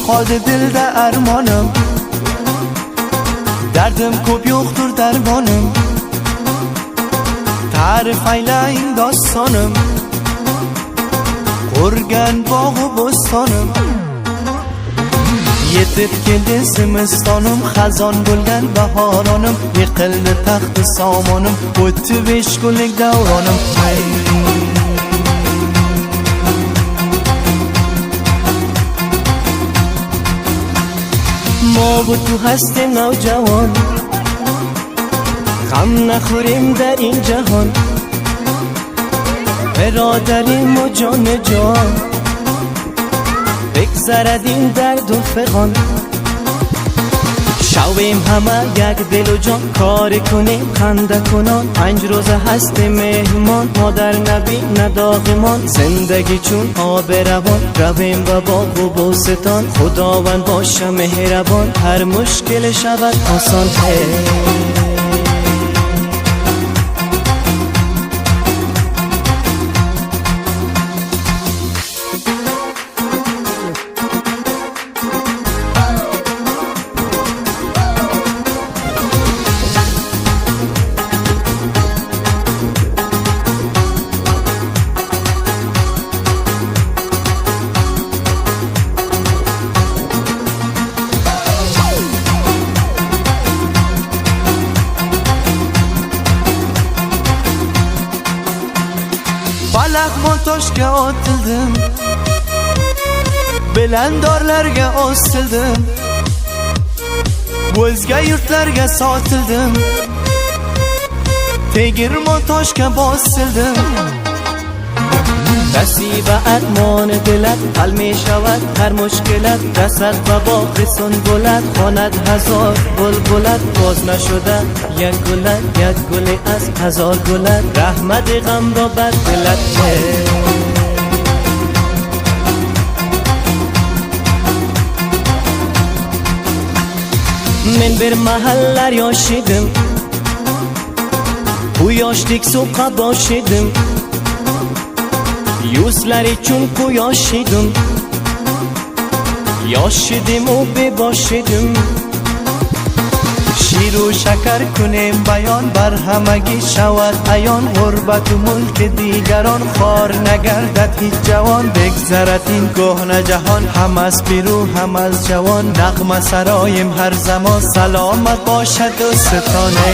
خالد dilda armonim, derdim ko'p yo'qdir darmonim. Ta'rif aylayin dostonim, qurgan bog'u bo'stonim. Yetib keldi zimistonim, xazon bo'lgan bahoronim. Yiqildi taxti somonim, o'tdi 5 kunlik davronim. ما و تو هستیم نوجوان، غم نخوریم در این جهان. برادریم و جان جان، بگذرد این درد و فغان. شویم همه یک دل و جان، کار کنیم خنده کنان. 5 روز هستیم مهمان، مادر نبی نداغمان. زندگی چون آب روان، رویم و باغ و بوستان. خداوند باشه مهربان، هر مشکل شود آسان. Balaqmon toshga otildim, bilandorlarga ostildim, o'zga yurtlarga sotildim, tegirmon toshga bosildim. Nasiba armon dilat hal mi shavad har mushkilat. Rasad va bog'i sunbulat, xonad hazor bulbulat. Boz nashuda yak guli az hazor gulat. Rahmati g'am ro badilat. Men bir mahallar yosh edim, bu yoshlik so'qqa bosh edim. Yuzlar uchun quyosh edim, yosh edim u bebosh edim. Shiru shakar kunem bayon, bar hamagi shavad ayon. G'urbat u mulki digaron, xor nagardad hech javon. Begzarat in ko'hna jahon, hamas biru hamas javon. Nag'ma saroyim har zamon, salomat boshad do'stone.